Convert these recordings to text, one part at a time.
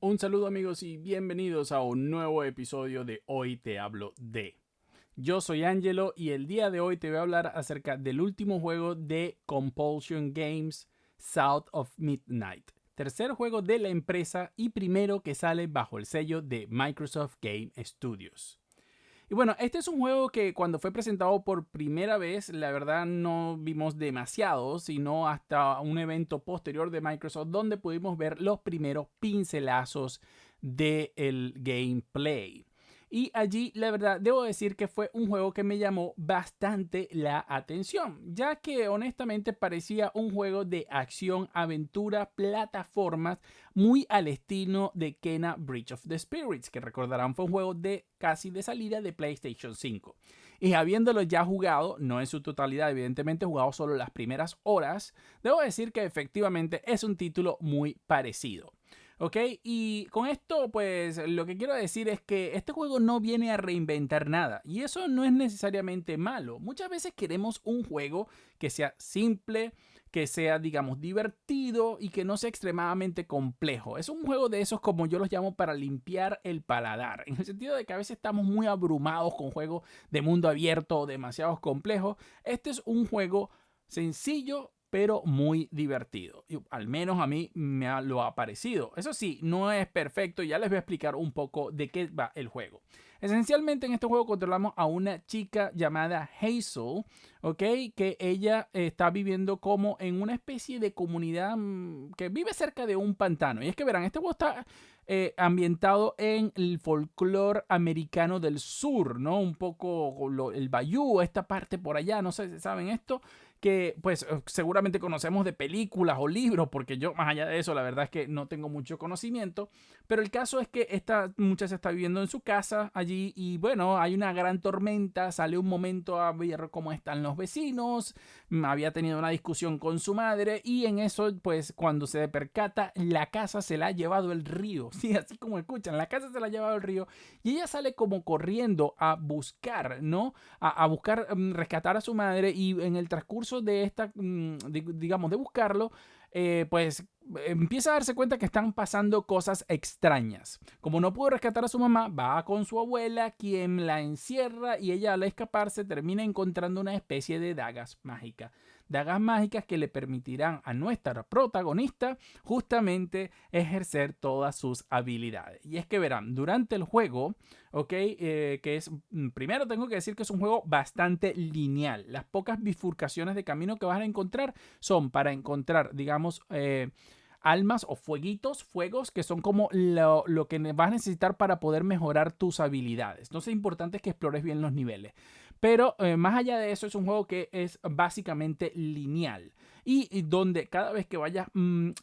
Un saludo amigos y bienvenidos a un nuevo episodio de Hoy Te Hablo de. Yo soy Angelo y el día de hoy te voy a hablar acerca del último juego de Compulsion Games, South of Midnight. Tercer juego de la empresa y primero que sale bajo el sello de Microsoft Game Studios. Y bueno, este es un juego que cuando fue presentado por primera vez, la verdad no vimos demasiado, sino hasta un evento posterior de Microsoft donde pudimos ver los primeros pincelazos del gameplay. Y allí, la verdad, debo decir que fue un juego que me llamó bastante la atención, ya que honestamente parecía un juego de acción, aventura, plataformas, muy al estilo de Kena Bridge of the Spirits, que recordarán fue un juego de casi de salida de PlayStation 5. Y habiéndolo ya jugado, no en su totalidad, evidentemente jugado solo las primeras horas, debo decir que efectivamente es un título muy parecido. ¿Ok? Y con esto, pues, lo que quiero decir es que este juego no viene a reinventar nada. Y eso no es necesariamente malo. Muchas veces queremos un juego que sea simple, que sea, digamos, divertido y que no sea extremadamente complejo. Es un juego de esos, como yo los llamo, para limpiar el paladar. En el sentido de que a veces estamos muy abrumados con juegos de mundo abierto o demasiado complejos. Este es un juego sencillo, pero muy divertido. Y al menos a mí lo ha parecido. Eso sí, no es perfecto. Ya les voy a explicar un poco de qué va el juego. Esencialmente en este juego controlamos a una chica llamada Hazel, ¿ok? Que ella está viviendo como en una especie de comunidad que vive cerca de un pantano. Y es que verán, este juego está ambientado en el folclore americano del sur, ¿no? Un poco el bayou, esta parte por allá, no sé si saben esto, que pues seguramente conocemos de películas o libros, porque yo más allá de eso la verdad es que no tengo mucho conocimiento, pero el caso es que esta muchacha está viviendo en su casa allí y bueno, hay una gran tormenta, sale un momento a ver cómo están los vecinos, había tenido una discusión con su madre y en eso pues cuando se percata la casa se la ha llevado el río, sí, así como escuchan, la casa se la ha llevado el río y ella sale como corriendo a buscar, ¿no? A buscar rescatar a su madre y en el transcurso de esta, digamos, de buscarlo, pues empieza a darse cuenta que están pasando cosas extrañas. Como no pudo rescatar a su mamá, va con su abuela, quien la encierra y ella al escaparse termina encontrando una especie de dagas mágicas. Dagas mágicas que le permitirán a nuestra protagonista justamente ejercer todas sus habilidades. Y es que verán, durante el juego, ¿ok? Que es, primero tengo que decir que es un juego bastante lineal. Las pocas bifurcaciones de camino que vas a encontrar son para encontrar, digamos, almas o fuegos que son como lo que vas a necesitar para poder mejorar tus habilidades. Entonces es importante que explores bien los niveles. Pero más allá de eso es un juego que es básicamente lineal y donde cada vez que vayas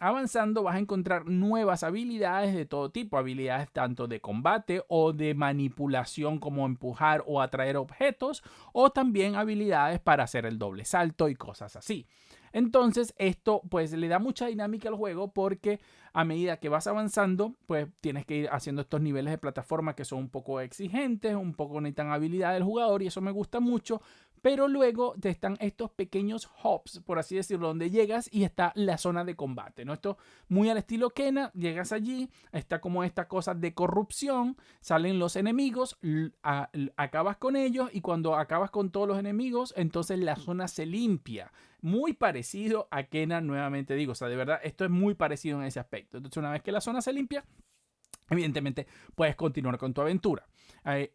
avanzando vas a encontrar nuevas habilidades de todo tipo, habilidades tanto de combate o de manipulación como empujar o atraer objetos o también habilidades para hacer el doble salto y cosas así. Entonces esto pues le da mucha dinámica al juego porque a medida que vas avanzando pues tienes que ir haciendo estos niveles de plataforma que son un poco exigentes, un poco necesitan habilidad del jugador y eso me gusta mucho. Pero luego te están estos pequeños hubs, por así decirlo, donde llegas y está la zona de combate, ¿no? Esto muy al estilo Kena, llegas allí, está como esta cosa de corrupción, salen los enemigos, acabas con ellos y cuando acabas con todos los enemigos, entonces la zona se limpia. Muy parecido a Kena, nuevamente digo, o sea, de verdad, esto es muy parecido en ese aspecto. Entonces, una vez que la zona se limpia, evidentemente puedes continuar con tu aventura.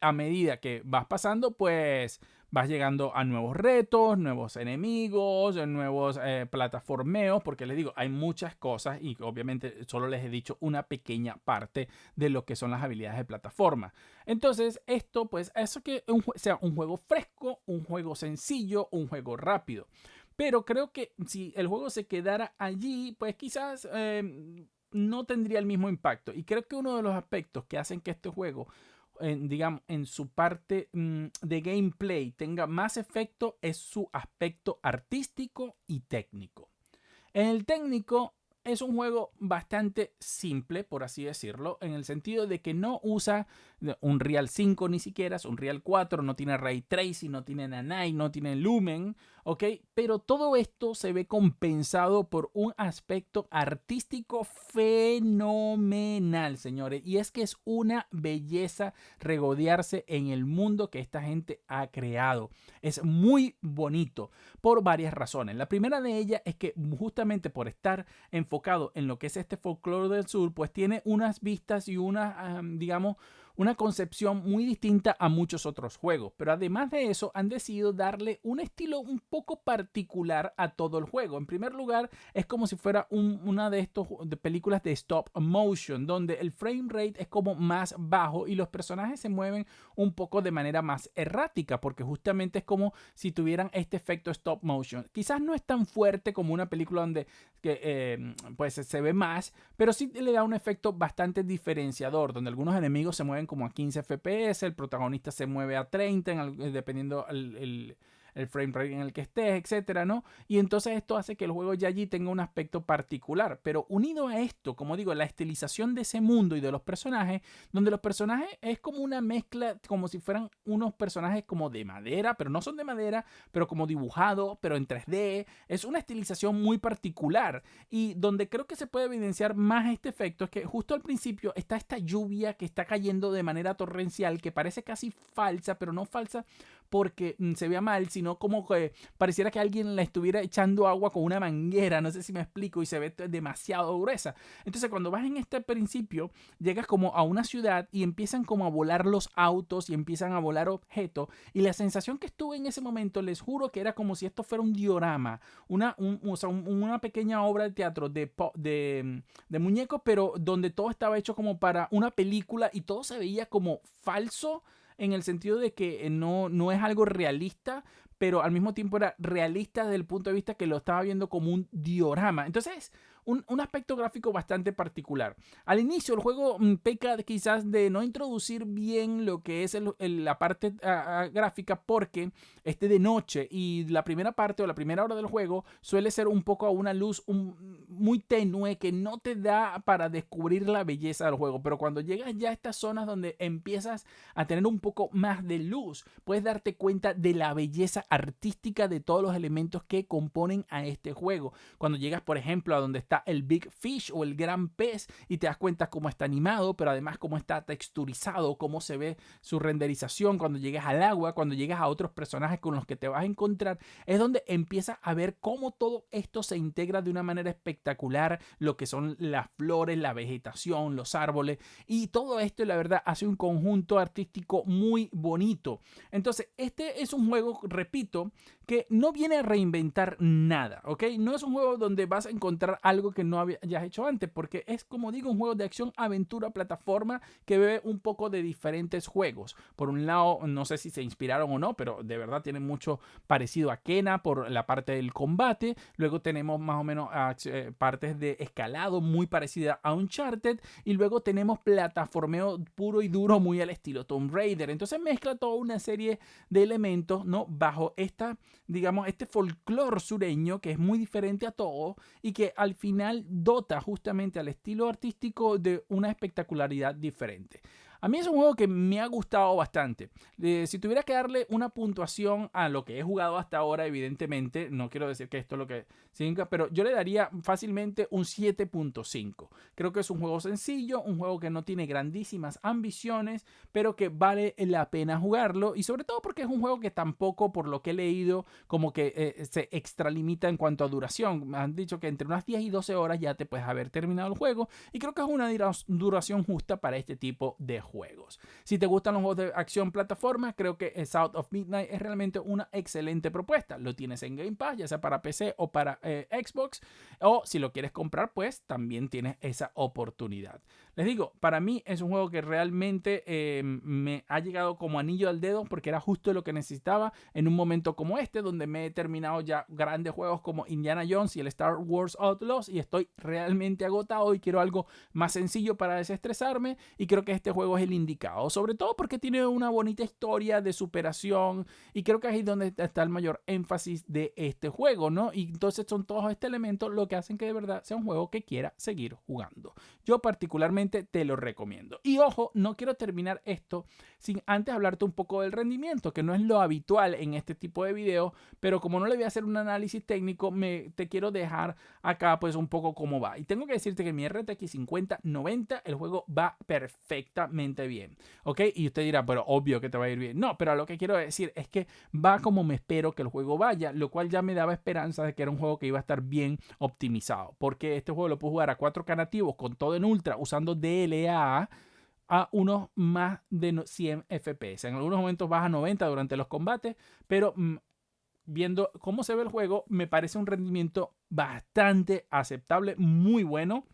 A medida que vas pasando, pues vas llegando a nuevos retos, nuevos enemigos, nuevos plataformeos, porque les digo, hay muchas cosas y obviamente solo les he dicho una pequeña parte de lo que son las habilidades de plataforma. Entonces, esto pues hace que sea un juego fresco, un juego sencillo, un juego rápido. Pero creo que si el juego se quedara allí, pues quizás no tendría el mismo impacto. Y creo que uno de los aspectos que hacen que este juego, digamos, en su parte de gameplay tenga más efecto es su aspecto artístico y técnico. En el técnico es un juego bastante simple, por así decirlo, en el sentido de que no usa un Real 5 ni siquiera, es un Real 4, no tiene Ray Tracing, no tiene Nanite, no tiene Lumen, ¿ok? Pero todo esto se ve compensado por un aspecto artístico fenomenal, señores. Y es que es una belleza regodearse en el mundo que esta gente ha creado. Es muy bonito por varias razones. La primera de ellas es que justamente por estar enfocado en lo que es este folclore del sur, pues tiene unas vistas y digamos, una concepción muy distinta a muchos otros juegos. Pero además de eso, han decidido darle un estilo un poco particular a todo el juego. En primer lugar, es como si fuera una de estas películas de stop motion, donde el frame rate es como más bajo y los personajes se mueven un poco de manera más errática, porque justamente es como si tuvieran este efecto stop motion. Quizás no es tan fuerte como una película donde pues se ve más, pero sí le da un efecto bastante diferenciador, donde algunos enemigos se mueven como a 15 FPS, el protagonista se mueve a 30, dependiendo el frame rate en el que estés, etcétera, ¿no? Y entonces esto hace que el juego ya allí tenga un aspecto particular. Pero unido a esto, como digo, la estilización de ese mundo y de los personajes, donde los personajes es como una mezcla, como si fueran unos personajes como de madera, pero no son de madera, pero como dibujados, pero en 3D. Es una estilización muy particular. Y donde creo que se puede evidenciar más este efecto es que justo al principio está esta lluvia que está cayendo de manera torrencial, que parece casi falsa, pero no falsa porque se vea mal, sino como que pareciera que alguien le estuviera echando agua con una manguera, no sé si me explico, y se ve demasiado gruesa. Entonces cuando vas en este principio, llegas como a una ciudad y empiezan como a volar los autos y empiezan a volar objetos, y la sensación que estuve en ese momento, les juro que era como si esto fuera un diorama, o sea, una pequeña obra de teatro de muñecos, pero donde todo estaba hecho como para una película y todo se veía como falso, en el sentido de que no es algo realista, pero al mismo tiempo era realista desde el punto de vista que lo estaba viendo como un diorama. Entonces, un aspecto gráfico bastante particular. Al inicio el juego peca quizás de no introducir bien lo que es la parte gráfica, porque esté de noche y la primera parte o la primera hora del juego suele ser un poco a una luz muy tenue que no te da para descubrir la belleza del juego. Pero cuando llegas ya a estas zonas donde empiezas a tener un poco más de luz, puedes darte cuenta de la belleza artística de todos los elementos que componen a este juego. Cuando llegas, por ejemplo, a donde está el Big Fish o el gran pez y te das cuenta cómo está animado, pero además cómo está texturizado, cómo se ve su renderización. Cuando llegas al agua, cuando llegas a otros personajes con los que te vas a encontrar, es donde empiezas a ver cómo todo esto se integra de una manera espectacular, lo que son las flores, la vegetación, los árboles, y todo esto la verdad hace un conjunto artístico muy bonito. Entonces este es un juego, repito, que no viene a reinventar nada, ¿ok? No es un juego donde vas a encontrar algo que no hayas hecho antes, porque es, como digo, un juego de acción, aventura, plataforma que bebe un poco de diferentes juegos. Por un lado, no sé si se inspiraron o no, pero de verdad tiene mucho parecido a Kena por la parte del combate. Luego tenemos más o menos partes de escalado muy parecida a Uncharted, y luego tenemos plataformeo puro y duro muy al estilo Tomb Raider. Entonces mezcla toda una serie de elementos, ¿no? Bajo digamos, este folclore sureño que es muy diferente a todo y que al final dota justamente al estilo artístico de una espectacularidad diferente. A mí es un juego que me ha gustado bastante. Si tuviera que darle una puntuación a lo que he jugado hasta ahora, evidentemente, no quiero decir que esto es lo que significa, pero yo le daría fácilmente un 7.5. Creo que es un juego sencillo, un juego que no tiene grandísimas ambiciones, pero que vale la pena jugarlo, y sobre todo porque es un juego que tampoco, por lo que he leído, como que se extralimita en cuanto a duración. Me han dicho que entre unas 10 y 12 horas ya te puedes haber terminado el juego, y creo que es una duración justa para este tipo de juegos. Si te gustan los juegos de acción plataforma, creo que South of Midnight es realmente una excelente propuesta. Lo tienes en Game Pass, ya sea para PC o para Xbox, o si lo quieres comprar, pues también tienes esa oportunidad. Les digo, para mí es un juego que realmente me ha llegado como anillo al dedo, porque era justo lo que necesitaba en un momento como este, donde me he terminado ya grandes juegos como Indiana Jones y el Star Wars Outlaws, y estoy realmente agotado y quiero algo más sencillo para desestresarme, y creo que este juego es el indicado, sobre todo porque tiene una bonita historia de superación y creo que ahí es donde está el mayor énfasis de este juego, ¿no? Y entonces son todos estos elementos lo que hacen que de verdad sea un juego que quiera seguir jugando. Yo particularmente te lo recomiendo. Y ojo, no quiero terminar esto sin antes hablarte un poco del rendimiento, que no es lo habitual en este tipo de videos, pero como no le voy a hacer un análisis técnico, te quiero dejar acá pues un poco cómo va. Y tengo que decirte que mi RTX 5090, el juego va perfectamente bien, ¿ok? Y usted dirá, pero obvio que te va a ir bien. No, pero lo que quiero decir es que va como me espero que el juego vaya, lo cual ya me daba esperanza de que era un juego que iba a estar bien optimizado, porque este juego lo puedo jugar a 4K nativos con todo en ultra usando DLA a unos más de 100 FPS. En algunos momentos baja a 90 durante los combates, pero viendo cómo se ve el juego, me parece un rendimiento bastante aceptable, muy bueno.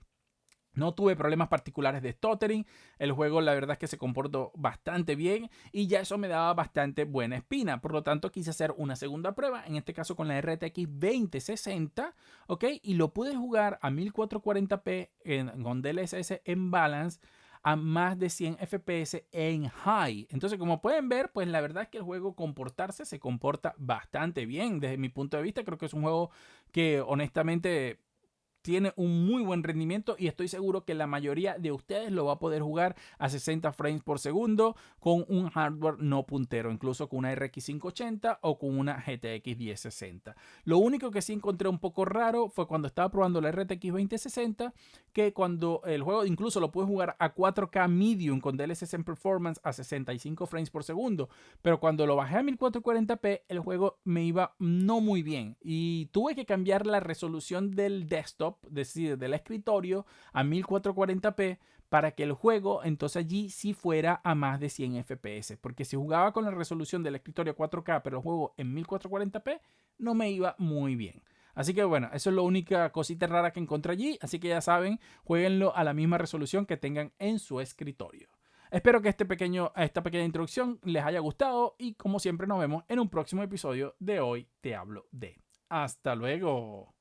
No tuve problemas particulares de stuttering. El juego la verdad es que se comportó bastante bien y ya eso me daba bastante buena espina. Por lo tanto quise hacer una segunda prueba, en este caso con la RTX 2060, ¿ok? Y lo pude jugar a 1440p con DLSS en balance a más de 100 FPS en high. Entonces, como pueden ver, pues la verdad es que el juego se comporta bastante bien. Desde mi punto de vista, creo que es un juego que honestamente tiene un muy buen rendimiento y estoy seguro que la mayoría de ustedes lo va a poder jugar a 60 frames por segundo con un hardware no puntero, incluso con una RX 580 o con una GTX 1060. Lo único que sí encontré un poco raro fue cuando estaba probando la RTX 2060, que cuando el juego incluso lo pude jugar a 4K medium con DLSS en performance a 65 frames por segundo, pero cuando lo bajé a 1440p el juego me iba no muy bien y tuve que cambiar la resolución del desktop, es decir, del escritorio a 1440p para que el juego entonces allí sí fuera a más de 100 FPS, porque si jugaba con la resolución del escritorio a 4K pero el juego en 1440p no me iba muy bien. Así que bueno, eso es la única cosita rara que encontré allí, así que ya saben, jueguenlo a la misma resolución que tengan en su escritorio. Espero que esta pequeña introducción les haya gustado y como siempre nos vemos en un próximo episodio de Hoy Te Hablo de. Hasta luego.